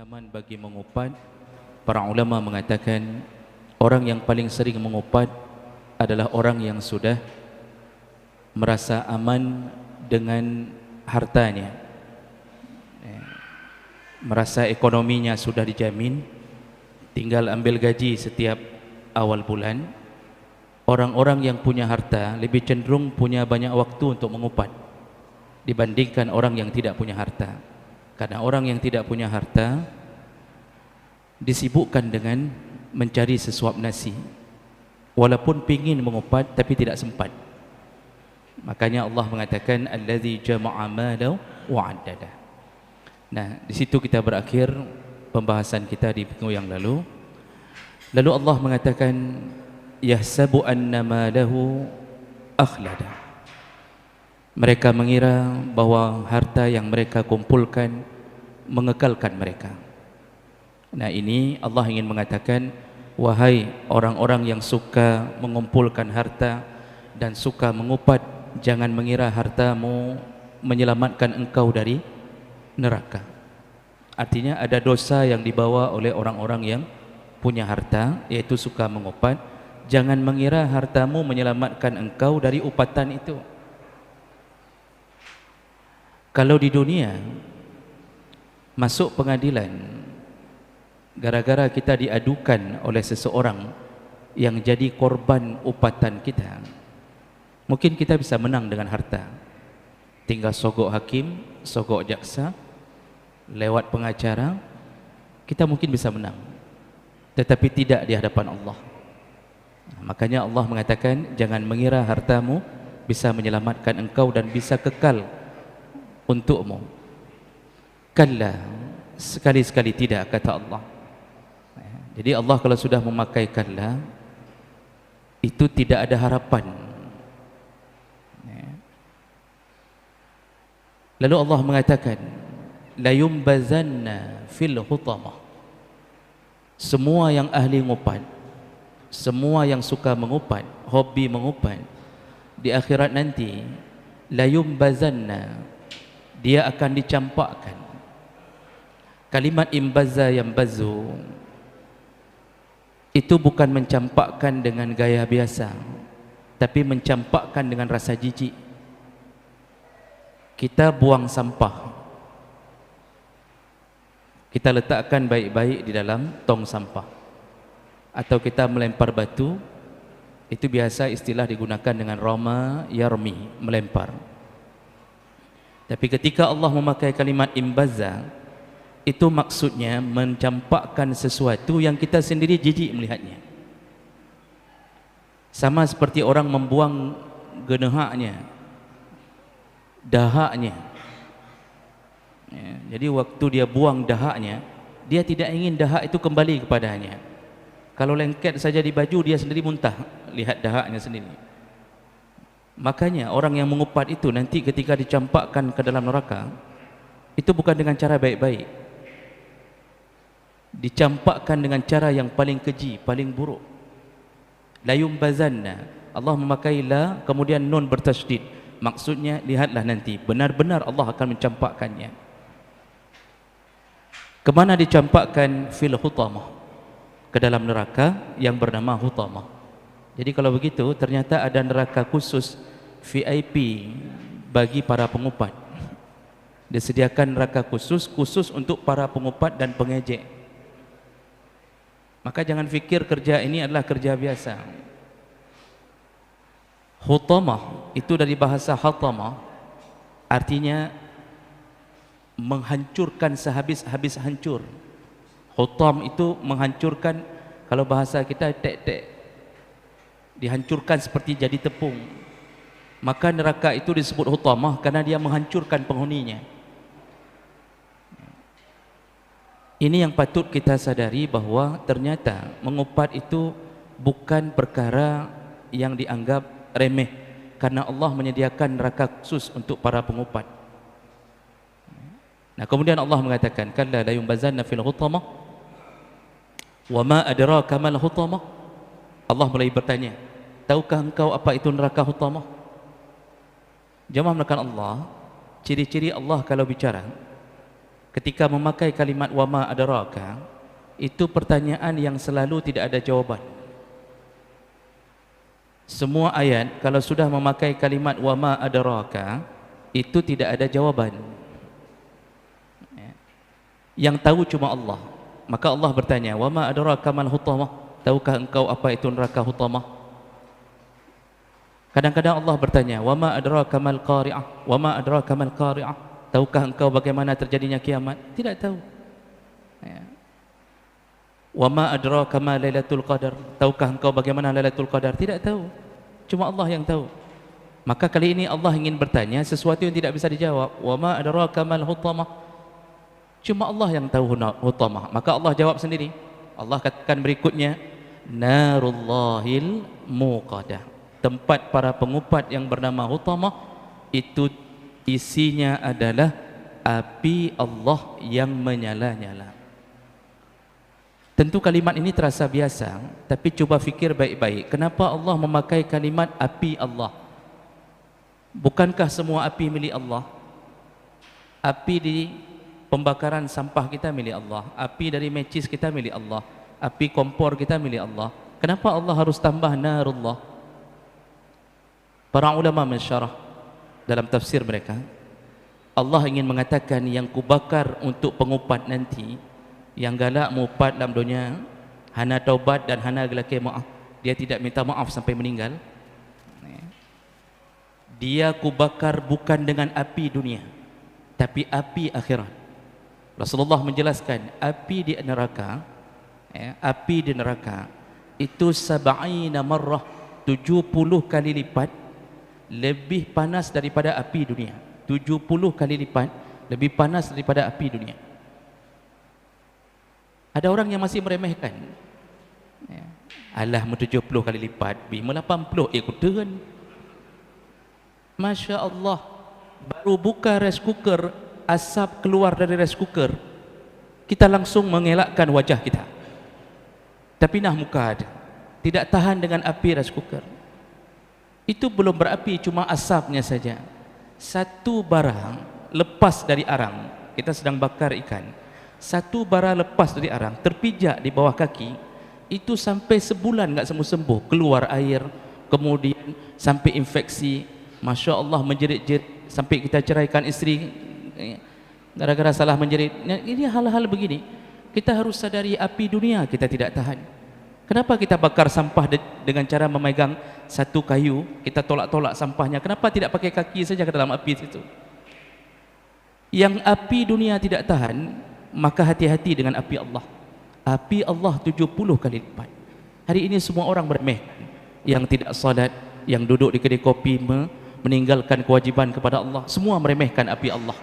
ancaman bagi mengupat. Para ulama mengatakan orang yang paling sering mengupat adalah orang yang sudah merasa aman dengan hartanya, merasa ekonominya sudah dijamin, tinggal ambil gaji setiap awal bulan. Orang-orang yang punya harta lebih cenderung punya banyak waktu untuk mengupat dibandingkan orang yang tidak punya harta. Karena orang yang tidak punya harta disibukkan dengan mencari sesuap nasi, walaupun pingin mengupat tapi tidak sempat. Makanya Allah mengatakan allazi jama'a malahu wa 'addada. Nah, di situ kita berakhir pembahasan kita di minggu yang lalu. Lalu Allah mengatakan yahsabu anna malahu akhlada. Mereka mengira bahwa harta yang mereka kumpulkan mengekalkan mereka. Nah, ini Allah ingin mengatakan, wahai orang-orang yang suka mengumpulkan harta dan suka mengupat, jangan mengira hartamu menyelamatkan engkau dari neraka. Artinya ada dosa yang dibawa oleh orang-orang yang punya harta, yaitu suka mengupat. Jangan mengira hartamu menyelamatkan engkau dari upatan itu. Kalau di dunia masuk pengadilan gara-gara kita diadukan oleh seseorang yang jadi korban upatan kita, mungkin kita bisa menang dengan harta. Tinggal sogok hakim, sogok jaksa, lewat pengacara, kita mungkin bisa menang. Tetapi tidak di hadapan Allah. Makanya Allah mengatakan jangan mengira hartamu bisa menyelamatkan engkau dan bisa kekal untukmu. Kalla, sekali-sekali tidak, kata Allah. Jadi Allah kalau sudah memakai kalla, itu tidak ada harapan. Lalu Allah mengatakan la yumbazanna fil hutamah. Semua yang ahli ngupat, semua yang suka mengupat, hobi mengupat, di akhirat nanti la yumbazanna, dia akan dicampakkan. Kalimat imbaza yambazu itu bukan mencampakkan dengan gaya biasa, tapi mencampakkan dengan rasa jijik. Kita buang sampah, kita letakkan baik-baik di dalam tong sampah, atau kita melempar batu, itu biasa istilah digunakan dengan rama yarmi, melempar. Tapi ketika Allah memakai kalimat imbaza, itu maksudnya mencampakkan sesuatu yang kita sendiri jijik melihatnya. Sama seperti orang membuang genehaknya, dahaknya. Jadi waktu dia buang dahaknya, dia tidak ingin dahak itu kembali kepadanya. Kalau lengket saja di baju, dia sendiri muntah lihat dahaknya sendiri. Makanya orang yang mengupat itu nanti ketika dicampakkan ke dalam neraka, itu bukan dengan cara baik-baik, dicampakkan dengan cara yang paling keji, paling buruk. La yumbazanna, Allah memakai la kemudian nun bertasydid, maksudnya lihatlah nanti benar-benar Allah akan mencampakkannya. Kemana dicampakkan? Fil hutamah, ke dalam neraka yang bernama hutamah. Jadi kalau begitu ternyata ada neraka khusus VIP bagi para pengupat. Disediakan neraka khusus untuk para pengupat dan pengejek. Maka jangan fikir kerja ini adalah kerja biasa. Hutamah itu dari bahasa hatamah, artinya menghancurkan sehabis-habis hancur. Hutam itu menghancurkan, kalau bahasa kita tek-tek, dihancurkan seperti jadi tepung. Maka neraka itu disebut hutamah karena dia menghancurkan penghuninya. Ini yang patut kita sadari, bahwa ternyata mengupat itu bukan perkara yang dianggap remeh, karena Allah menyediakan neraka khusus untuk para pengupat. Nah, kemudian Allah mengatakan kalla la yumbazanna fil hutamah wa ma adraka mal hutamah. Allah mulai bertanya, tahukah engkau apa itu neraka hutamah? Jemaah menekan Allah, ciri-ciri Allah kalau bicara ketika memakai kalimat wama adraka, itu pertanyaan yang selalu tidak ada jawaban. Semua ayat kalau sudah memakai kalimat wama adraka, itu tidak ada jawaban. Yang tahu cuma Allah. Maka Allah bertanya, wama adraka mal hutamah, tahukah engkau apa itu neraka hutamah? Kadang-kadang Allah bertanya, wama adraka mal qari'ah, wama adraka mal qari'ah, tahukah engkau bagaimana terjadinya kiamat? Tidak tahu. Wama adraka ma lailatul qadar, tahukah engkau bagaimana lailatul qadar? Tidak tahu. Cuma Allah yang tahu. Maka kali ini Allah ingin bertanya sesuatu yang tidak bisa dijawab. Wama adraka mal hutamah, cuma Allah yang tahu hutamah. Maka Allah jawab sendiri. Allah katakan berikutnya, narullahil muqadah, tempat para pengupat yang bernama hutamah, itu isinya adalah api Allah yang menyala-nyala. Tentu kalimat ini terasa biasa, tapi coba fikir baik-baik. Kenapa Allah memakai kalimat api Allah? Bukankah semua api milik Allah? Api di pembakaran sampah kita milik Allah, api dari mecis kita milik Allah, api kompor kita milik Allah. Kenapa Allah harus tambah narullah? Para ulama mensyarah dalam tafsir mereka, Allah ingin mengatakan yang kubakar untuk pengupat nanti, yang galak mengupat dalam dunia, hana taubat dan hana gelaki maaf, dia tidak minta maaf sampai meninggal, dia kubakar bukan dengan api dunia, tapi api akhirat. Rasulullah menjelaskan api di neraka, api di neraka itu 70 marrah, 70 kali lipat lebih panas daripada api dunia. 70 kali lipat lebih panas daripada api dunia. Ada orang yang masih meremehkan, alah 70 kali lipat, bima 80 ikutan. Masya Allah, baru buka rice cooker, asap keluar dari rice cooker, kita langsung mengelakkan wajah kita. Tapi nah muka ada, tidak tahan dengan api rice cooker. Itu belum berapi, cuma asapnya saja. Satu barang lepas dari arang, kita sedang bakar ikan, satu bara lepas dari arang, terpijak di bawah kaki, itu sampai sebulan enggak sembuh-sembuh, keluar air, kemudian sampai infeksi. Masya Allah, menjerit-jerit sampai kita ceraikan isteri gara-gara salah menjerit. Ini hal-hal begini, kita harus sadari api dunia kita tidak tahan. Kenapa kita bakar sampah dengan cara memegang satu kayu, kita tolak-tolak sampahnya? Kenapa tidak pakai kaki saja ke dalam api itu? Yang api dunia tidak tahan, maka hati-hati dengan api Allah. Api Allah 70 kali lipat. Hari ini semua orang meremehkan, yang tidak salat, yang duduk di kedai kopi meninggalkan kewajiban kepada Allah, semua meremehkan api Allah.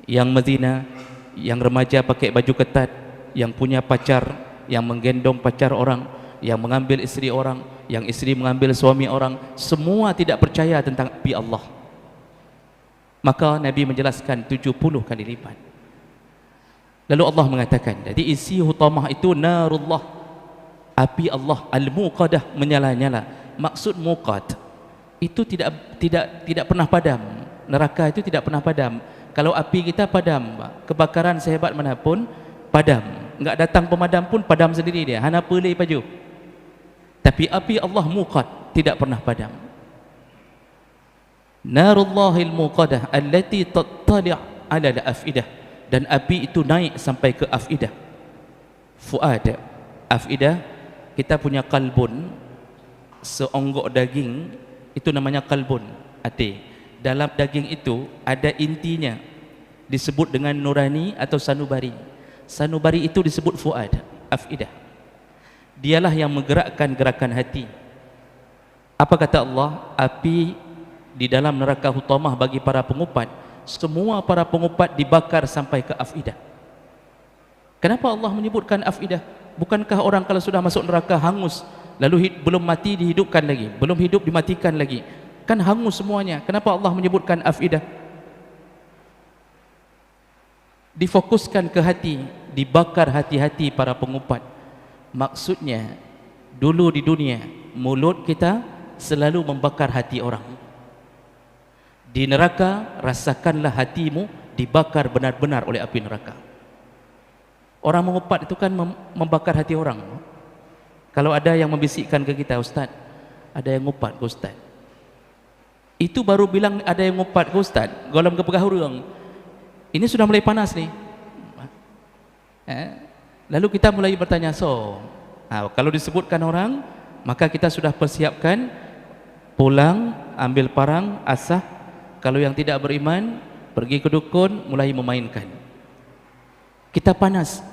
Yang menzina, yang remaja pakai baju ketat, yang punya pacar, yang menggendong pacar orang, yang mengambil istri orang, yang istri mengambil suami orang, semua tidak percaya tentang api Allah. Maka Nabi menjelaskan 70 kali lipat. Lalu Allah mengatakan, jadi isi hutamah itu narullah, api Allah, al-muqadah, menyala-nyala. Maksud muqad itu tidak pernah padam. Neraka itu tidak pernah padam. Kalau api kita padam, kebakaran sehebat manapun padam, enggak datang pemadam pun padam sendiri dia, hana pelai baju. Tapi api Allah muqad, tidak pernah padam. Narullahil muqadah allati tattali' ala al-afidah, dan api itu naik sampai ke afidah. Fuad, afidah, kita punya kalbun, seonggok daging, itu namanya kalbun, hati. Dalam daging itu ada intinya, disebut dengan nurani atau sanubari. Sanubari itu disebut fuad, afidah. Dialah yang menggerakkan gerakan hati. Apa kata Allah? Api di dalam neraka hutamah bagi para pengupat, semua para pengupat dibakar sampai ke afidah. Kenapa Allah menyebutkan afidah? Bukankah orang kalau sudah masuk neraka hangus, lalu belum mati dihidupkan lagi, belum hidup dimatikan lagi, kan hangus semuanya? Kenapa Allah menyebutkan afidah? Difokuskan ke hati, dibakar hati-hati para pengupat. Maksudnya dulu di dunia mulut kita selalu membakar hati orang. Di neraka rasakanlah hatimu dibakar benar-benar oleh api neraka. Orang mengupat itu kan membakar hati orang. Kalau ada yang membisikkan ke kita, Ustaz, ada yang ngupat ke Ustaz, itu baru bilang ada yang ngupat ke Ustaz, golong ke pegahurung, ini sudah mulai panas nih. Lalu kita mulai bertanya, kalau disebutkan orang, maka kita sudah persiapkan, pulang, ambil parang, asah. Kalau yang tidak beriman, pergi ke dukun, mulai memainkan. Kita panas.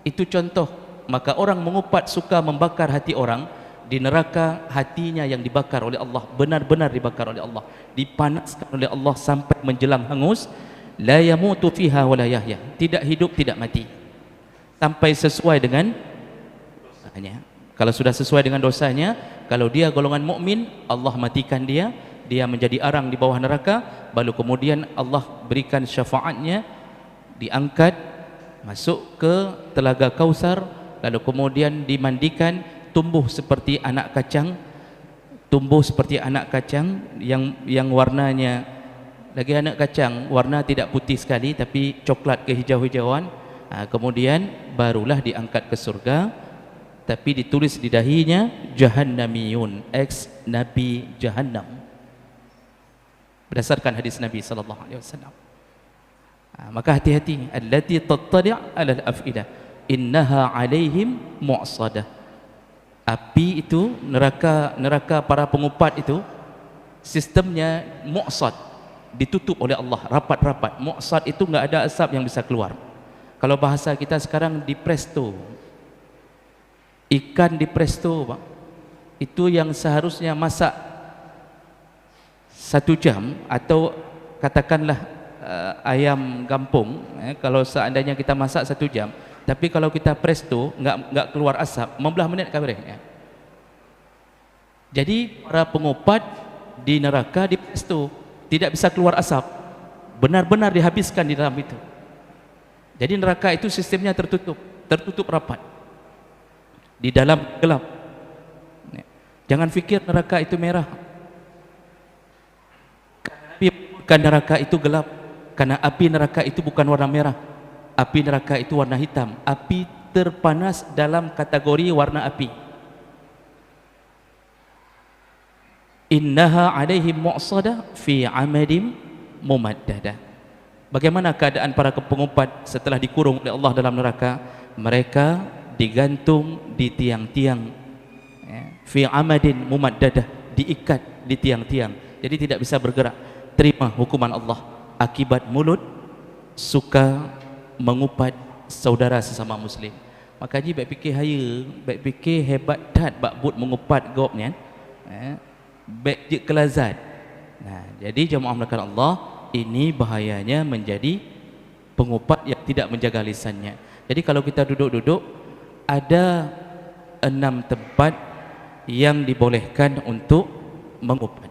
Itu contoh. Maka orang mengupat suka membakar hati orang. Di neraka hatinya yang dibakar oleh Allah, benar-benar dibakar oleh Allah, dipanaskan oleh Allah sampai menjelang hangus. La yamutu fiha wa la yahya, tidak hidup tidak mati sampai sesuai dengan dosanya. Kalau sudah sesuai dengan dosanya, kalau dia golongan mukmin, Allah matikan dia, dia menjadi arang di bawah neraka, baru kemudian Allah berikan syafaatnya, diangkat masuk ke telaga Kausar, lalu kemudian dimandikan, tumbuh seperti anak kacang, yang warnanya lagi anak kacang, warna tidak putih sekali tapi coklat kehijau-hijauan. Kemudian barulah diangkat ke surga, tapi ditulis di dahinya Jahannamiyun, ex Nabi Jahannam, berdasarkan hadis Nabi sallallahu alaihi wasallam. Maka hati-hati, allati tattali' 'alal afidah innaha 'alaihim mu'sadah. Api itu, neraka para pengupat itu, sistemnya mu'sad, ditutup oleh Allah rapat-rapat. Mu'sad itu enggak ada asap yang bisa keluar. Kalau bahasa kita sekarang, di presto, ikan di presto, Pak, itu yang seharusnya masak 1 jam, atau katakanlah ayam kampung, kalau seandainya kita masak 1 jam, tapi kalau kita presto enggak keluar asap, 15 menit kabeh. Jadi para pengupat di neraka di presto, tidak bisa keluar asap, benar-benar dihabiskan di dalam itu. Jadi neraka itu sistemnya tertutup rapat, di dalam gelap. Jangan fikir neraka itu merah, karena neraka itu gelap, karena api neraka itu bukan warna merah. Api neraka itu warna hitam, api terpanas dalam kategori warna api. Innaha 'alaihim mu'sadah fi 'amadim mumaddadah. Bagaimana keadaan para pengupat setelah dikurung oleh Allah dalam neraka? Mereka digantung di tiang-tiang, fi 'amadin mumaddadah, diikat di tiang-tiang, jadi tidak bisa bergerak. Terima hukuman Allah akibat mulut suka mengupat saudara sesama muslim. Maka ji baik fikir haya, baik fikir hebat tat bak but mengupat gopnya, baik je kelazat. Jadi jemaah melakukan Allah, ini bahayanya menjadi pengupat yang tidak menjaga lisannya. Jadi kalau kita duduk-duduk, ada 6 tempat yang dibolehkan untuk mengupat.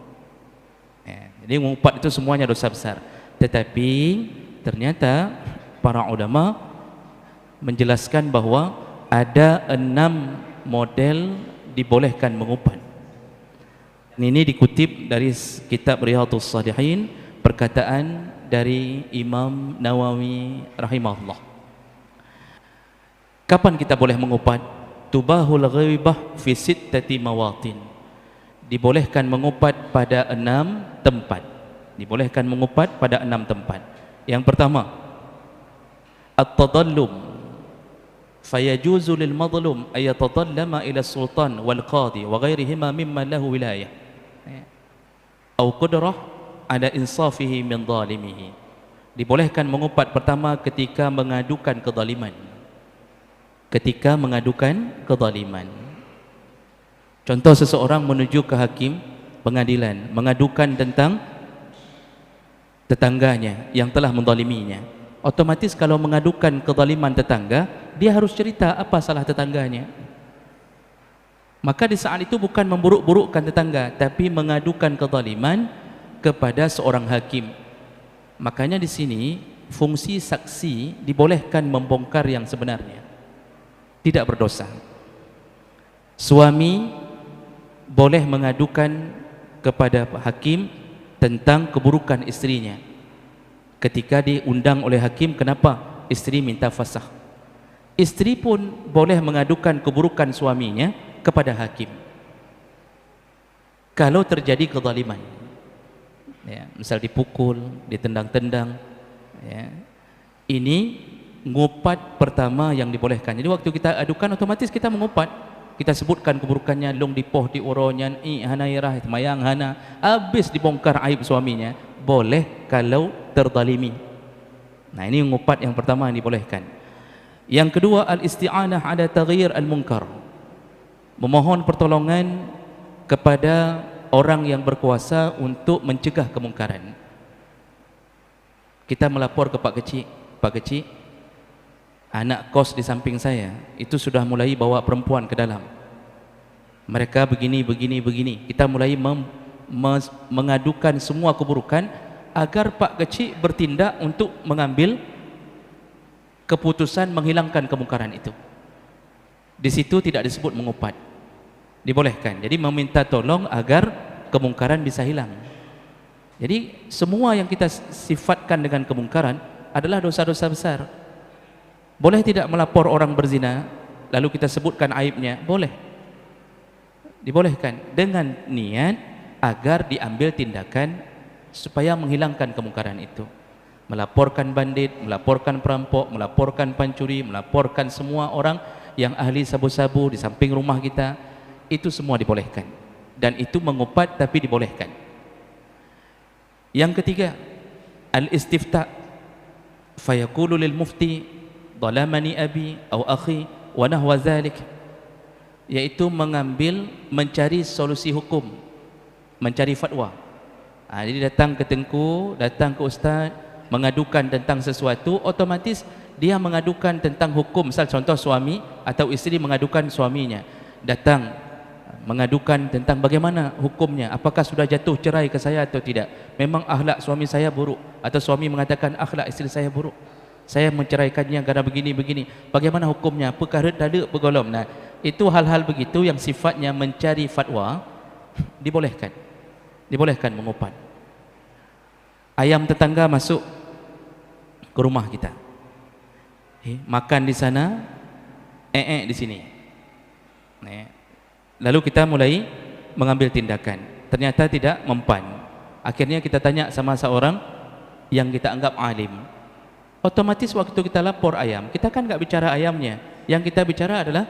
Jadi mengupat itu semuanya dosa besar. Tetapi ternyata para ulama menjelaskan bahawa ada 6 model dibolehkan mengupat. Ini dikutip dari kitab Riyadhus Shalihin, perkataan dari Imam Nawawi rahimahullah. Kapan kita boleh mengupat? Tubahul ghibah fi sittati mawatin. Dibolehkan mengupat pada 6 tempat. Dibolehkan mengupat pada 6 tempat. Yang pertama, at-tadallum, fayajuzu lil madlum ay yatadallama ila sultan wal qadi wa ghairihima mimman lahu wilayah atau qudrah ala insafihi min zalimihi. Dibolehkan mengupat pertama ketika mengadukan kezaliman. Ketika mengadukan kezaliman. Contoh, seseorang menuju ke hakim pengadilan mengadukan tentang tetangganya yang telah menzaliminya. Otomatis kalau mengadukan kezaliman tetangga, dia harus cerita apa salah tetangganya. Maka di saat itu bukan memburuk-burukkan tetangga, tapi mengadukan kezaliman kepada seorang hakim. Makanya di sini fungsi saksi dibolehkan membongkar yang sebenarnya, tidak berdosa. Suami boleh mengadukan kepada hakim tentang keburukan istrinya. ketika diundang oleh hakim, kenapa istri minta fasakh? Istri pun boleh mengadukan keburukan suaminya kepada hakim kalau terjadi kezaliman, ya, misal dipukul, ditendang-tendang, ya. Ini ngupat pertama yang dibolehkan. Jadi waktu kita adukan, otomatis kita mengupat, kita sebutkan keburukannya, long dipoh di uronyan, hanairah mayang hana, habis dibongkar aib suaminya. Boleh kalau terzalimi. Nah, ini ngupat yang pertama yang dibolehkan. Yang kedua, al-isti'anah ala taghyir al-munkar, memohon pertolongan kepada orang yang berkuasa untuk mencegah kemungkaran. Kita melapor ke Pak Kecik, anak kos di samping saya itu sudah mulai bawa perempuan ke dalam, mereka begini. Kita mulai mengadukan semua keburukan agar Pak Kecik bertindak untuk mengambil keputusan menghilangkan kemungkaran itu. Di situ tidak disebut mengupat, dibolehkan. Jadi meminta tolong agar kemungkaran bisa hilang. Jadi semua yang kita sifatkan dengan kemungkaran adalah dosa-dosa besar. Boleh tidak melapor orang berzina lalu kita sebutkan aibnya? Boleh, dibolehkan dengan niat agar diambil tindakan supaya menghilangkan kemungkaran itu. Melaporkan bandit, melaporkan perampok, melaporkan pencuri, melaporkan semua orang yang ahli sabu-sabu di samping rumah kita, itu semua dibolehkan. Dan itu mengupat tapi dibolehkan. Yang ketiga, al-istifta, fayaqulu lil mufti dhalamani abi atau akhi wa nahwa zalik, yaitu mencari solusi hukum, mencari fatwa. Jadi datang ke tengku, datang ke ustaz, mengadukan tentang sesuatu, otomatis dia mengadukan tentang hukum. Misal contoh, suami atau isteri mengadukan suaminya, datang mengadukan tentang bagaimana hukumnya, apakah sudah jatuh cerai ke saya atau tidak, memang akhlak suami saya buruk, atau suami mengatakan akhlak isteri saya buruk, saya menceraikannya karena begini, bagaimana hukumnya, apakah redada bergolong. Nah, itu hal-hal begitu yang sifatnya mencari fatwa, dibolehkan mengupat. Ayam tetangga masuk ke rumah kita, makan di sana, di sini. Lalu kita mulai mengambil tindakan, ternyata tidak mempan. Akhirnya kita tanya sama seorang yang kita anggap alim. Otomatis waktu kita lapor ayam, kita kan nggak bicara ayamnya, yang kita bicara adalah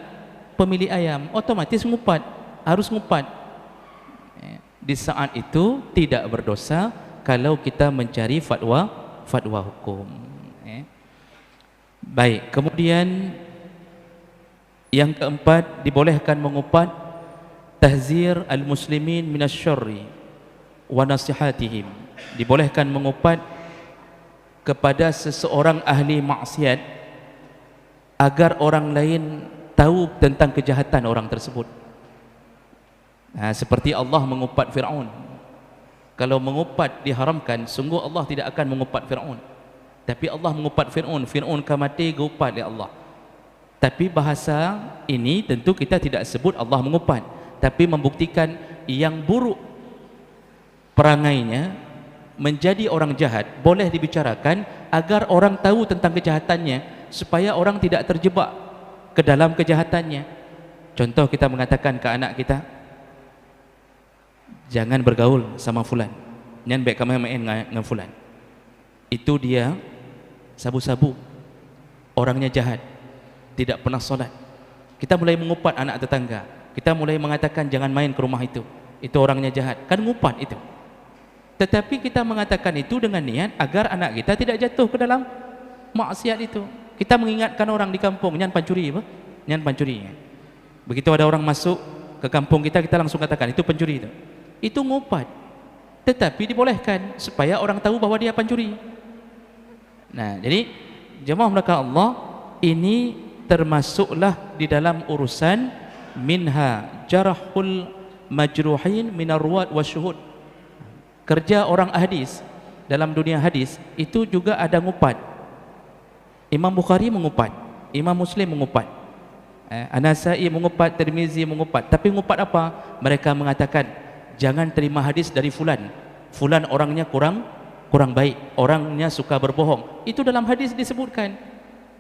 pemilik ayam. Otomatis ngupat, harus ngupat. Di saat itu tidak berdosa kalau kita mencari fatwa hukum. Baik, kemudian yang keempat, dibolehkan mengupat tahzir al-muslimin minasyarri wa nasihatihim. Dibolehkan mengupat kepada seseorang ahli maksiat agar orang lain tahu tentang kejahatan orang tersebut. Seperti Allah mengupat Fir'aun. Kalau mengupat diharamkan, sungguh Allah tidak akan mengupat Fir'aun. Tapi Allah mengupat Fir'aun. Fir'aun kan mati, gupat oleh Allah. Tapi bahasa ini tentu kita tidak sebut Allah mengupat, tapi membuktikan yang buruk perangainya, menjadi orang jahat, boleh dibicarakan agar orang tahu tentang kejahatannya, supaya orang tidak terjebak ke dalam kejahatannya. Contoh, kita mengatakan ke anak kita, jangan bergaul sama fulan, jangan baik kamu main dengan fulan, itu dia sabu-sabu, orangnya jahat, tidak pernah solat. Kita mulai mengupat anak tetangga, kita mulai mengatakan jangan main ke rumah itu orangnya jahat, kan ngupat itu. Tetapi kita mengatakan itu dengan niat agar anak kita tidak jatuh ke dalam maksiat itu. Kita mengingatkan orang di kampung, jangan pancuri, jangan pancuri. Begitu ada orang masuk ke kampung kita, kita langsung katakan itu pencuri itu ngupat, tetapi dibolehkan supaya orang tahu bahwa dia pencuri. Nah, jadi jemaah belakang Allah, ini termasuklah di dalam urusan minha jarahul majruhin minar ruwat wasyuhud. Kerja orang hadis dalam dunia hadis itu juga ada ngupat. Imam Bukhari mengupat, Imam Muslim mengupat, An-Nasai mengupat, Tirmizi mengupat. Tapi ngupat apa? Mereka mengatakan jangan terima hadis dari fulan, fulan orangnya kurang kurang baik, orangnya suka berbohong. Itu dalam hadis disebutkan.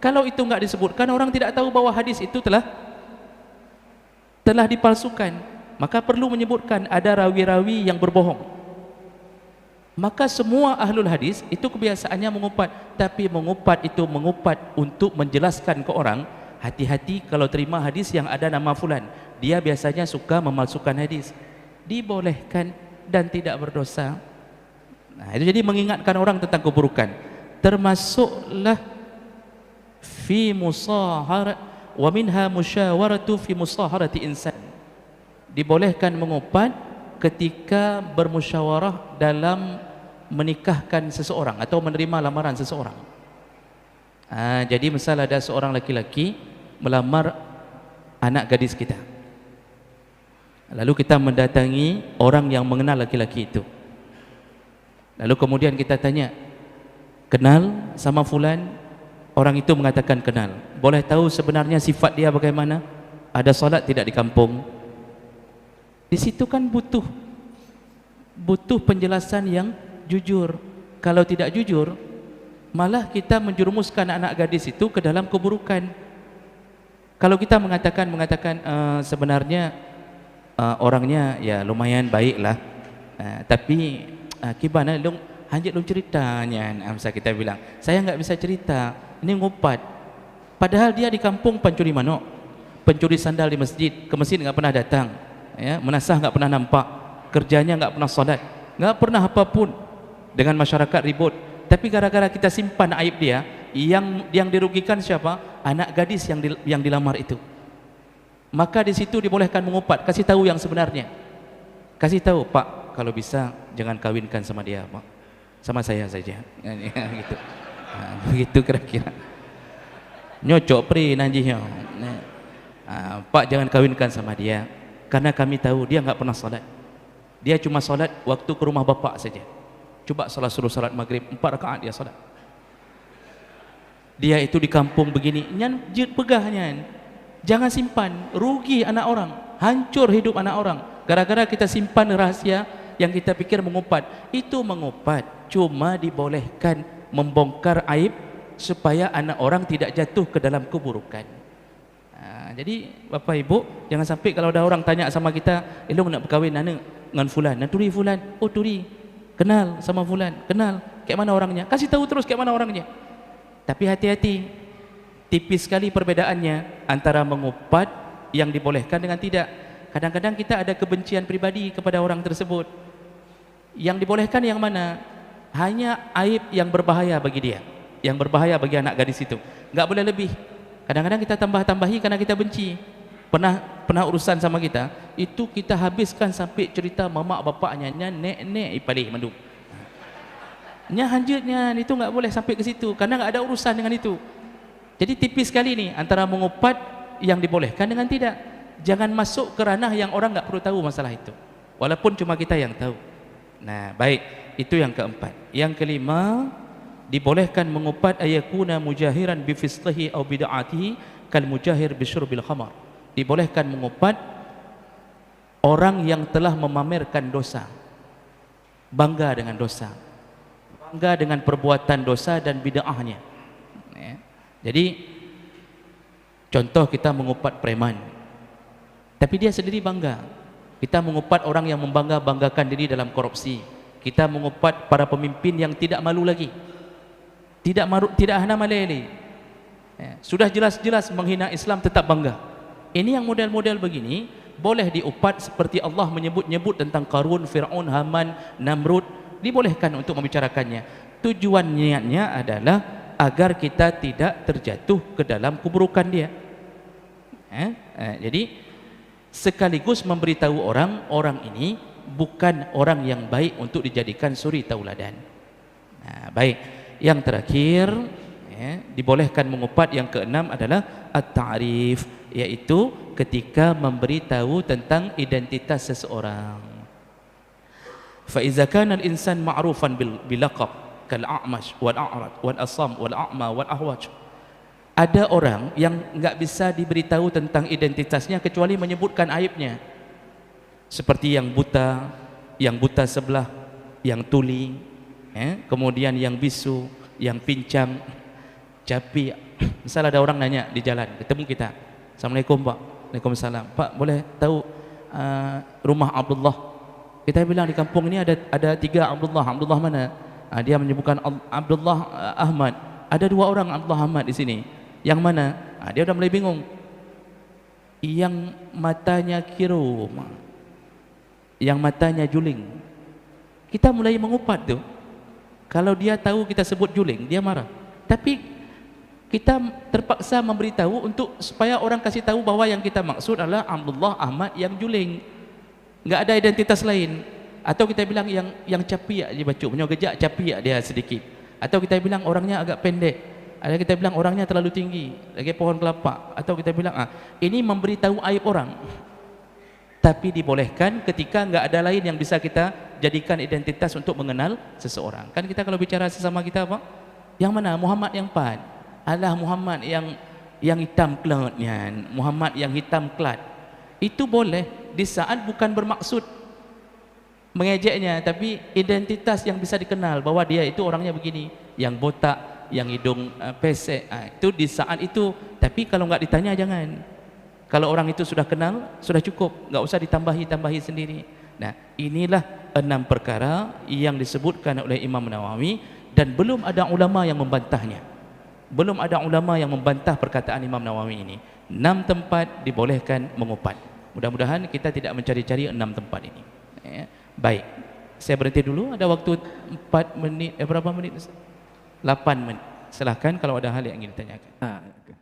Kalau itu enggak disebutkan, orang tidak tahu bahwa hadis itu telah dipalsukan. Maka perlu menyebutkan ada rawi-rawi yang berbohong. Maka semua ahlul hadis itu kebiasaannya mengupat, tapi mengupat itu mengupat untuk menjelaskan ke orang, hati-hati kalau terima hadis yang ada nama fulan, dia biasanya suka memalsukan hadis. Dibolehkan dan tidak berdosa. Nah, itu jadi mengingatkan orang tentang keburukan. Termasuklah fi musahara wa minha musyawaratu fi musaharati insan. Dibolehkan mengupat ketika bermusyawarah dalam menikahkan seseorang atau menerima lamaran seseorang. Jadi misal ada seorang laki-laki melamar anak gadis kita, lalu kita mendatangi orang yang mengenal laki-laki itu, lalu kemudian kita tanya, kenal sama fulan? Orang itu mengatakan kenal. Boleh tahu sebenarnya sifat dia bagaimana? Ada solat tidak di kampung? Di situ kan butuh penjelasan yang jujur. Kalau tidak jujur, malah kita menjerumuskan anak gadis itu ke dalam keburukan. Kalau kita mengatakan sebenarnya orangnya ya lumayan baiklah, tapi gimana long hanjit long ceritanya, misal kita bilang saya enggak bisa cerita, ini ngupat. Padahal dia di kampung pencuri manok, pencuri sandal di masjid, ke masjid enggak pernah datang. Ya, menasah enggak pernah nampak, kerjanya enggak pernah salat, enggak pernah apapun, dengan masyarakat ribut. Tapi gara-gara kita simpan aib dia, yang dirugikan siapa? Anak gadis yang dilamar itu. Maka di situ dibolehkan mengupat, kasih tahu yang sebenarnya. Kasih tahu, Pak, kalau bisa jangan kawinkan sama dia, Pak. Sama saya saja. Gitu. Begitu kira-kira. Nyocok pri nanjinya. Pak, jangan kawinkan sama dia. Karena kami tahu dia enggak pernah salat. Dia cuma salat waktu ke rumah bapak saja. Coba suruh salat maghrib 4 rakaat dia salat. Dia itu di kampung begini, nyan jid pegahnya. Jangan simpan, rugi anak orang, hancur hidup anak orang. Gara-gara kita simpan rahasia yang kita pikir mengupat. Itu mengupat cuma dibolehkan membongkar aib supaya anak orang tidak jatuh ke dalam keburukan. Jadi Bapak Ibu, jangan sampai kalau ada orang tanya sama kita, "Elong nak berkahwin dengan fulan?" "Nah, turi fulan." "Oh, turi. Kenal sama fulan?" "Kenal." "Kayak mana orangnya?" Kasih tahu terus kayak mana orangnya. Tapi hati-hati. Tipis sekali perbedaannya antara mengupat yang dibolehkan dengan tidak. Kadang-kadang kita ada kebencian pribadi kepada orang tersebut. Yang dibolehkan yang mana? Hanya aib yang berbahaya bagi dia, yang berbahaya bagi anak gadis itu. Enggak boleh lebih. Kadang-kadang kita tambah-tambahi karena kita benci. Pernah urusan sama kita, itu kita habiskan sampai cerita mamak bapaknya, nek ipalih mandu. Nya hanjutnya itu enggak boleh sampai ke situ karena enggak ada urusan dengan itu. Jadi tipis sekali nih antara mengupat yang dibolehkan dengan tidak. Jangan masuk ke ranah yang orang enggak perlu tahu masalah itu. Walaupun cuma kita yang tahu. Nah, baik, itu yang keempat. Yang kelima, dibolehkan mengupat ayakuna mujahiran bi fisqihi aw bid'atihi kal mujahir bi syurbil khamar. Dibolehkan mengupat orang yang telah memamerkan dosa, bangga dengan dosa, bangga dengan perbuatan dosa dan bid'ahnya. Ya. Jadi contoh kita mengupat preman, tapi dia sendiri bangga. Kita mengupat orang yang membangga-banggakan diri dalam korupsi. Kita mengupat para pemimpin yang tidak malu lagi, tidak hana malele. Ya. Sudah jelas-jelas menghina Islam tetap bangga. Ini yang model-model begini boleh diupat seperti Allah menyebut-nyebut tentang Qarun, Fir'aun, Haman, Namrud, dibolehkan untuk membicarakannya. Tujuan niatnya adalah agar kita tidak terjatuh ke dalam keburukan dia. Jadi sekaligus memberitahu orang ini bukan orang yang baik untuk dijadikan suri tauladan. Nah, baik. Yang terakhir, dibolehkan mengupat yang keenam adalah at-ta'rif, yaitu ketika memberitahu tentang identitas seseorang. Fa iza kana al-insan ma'rufan bil laqab kal a'mash wal a'rad wal asam wal a'ma wal ahwaj. Ada orang yang enggak bisa diberitahu tentang identitasnya kecuali menyebutkan aibnya. Seperti yang buta sebelah, yang tuli, kemudian yang bisu, yang pincang, capi. Misal ada orang nanya di jalan, ketemu kita, Assalamualaikum Pak. Waalaikumsalam. Pak, boleh tahu rumah Abdullah? Kita bilang di kampung ini ada 3 Abdullah. Abdullah mana? Dia menyebutkan Abdullah Ahmad. Ada 2 orang Abdullah Ahmad di sini. Yang mana? Dia udah mulai bingung. Yang matanya kirum, yang matanya juling. Kita mulai mengupat tuh. Kalau dia tahu kita sebut juling, dia marah. Tapi kita terpaksa memberitahu untuk supaya orang kasih tahu bahwa yang kita maksud adalah Abdullah Ahmad yang juling. Enggak ada identitas lain. Atau kita bilang yang capiak dia bacuk, punya gejak capiak dia sedikit. Atau kita bilang orangnya agak pendek. Ada kita bilang orangnya terlalu tinggi, lagi pohon kelapa. Atau kita bilang ini memberitahu aib orang. Tapi dibolehkan ketika enggak ada lain yang bisa kita jadikan identitas untuk mengenal seseorang. Kan kita kalau bicara sesama kita apa? Yang mana? Muhammad yang 4. Alah Muhammad yang hitam kelatnya, Muhammad yang hitam kelat. Itu boleh di saat bukan bermaksud mengejeknya, tapi identitas yang bisa dikenal bahwa dia itu orangnya begini, yang botak, yang hidung pesek. Itu di saat itu. Tapi kalau enggak ditanya jangan. Kalau orang itu sudah kenal, sudah cukup, enggak usah ditambahi sendiri. Nah, inilah 6 perkara yang disebutkan oleh Imam Nawawi dan belum ada ulama yang membantahnya. Belum ada ulama yang membantah perkataan Imam Nawawi ini. 6 tempat dibolehkan mengupat. Mudah-mudahan kita tidak mencari-cari 6 tempat ini. Baik, saya berhenti dulu. Ada waktu 4 menit, berapa menit? 8 menit. Silahkan kalau ada hal yang ingin ditanyakan.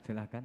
Silahkan.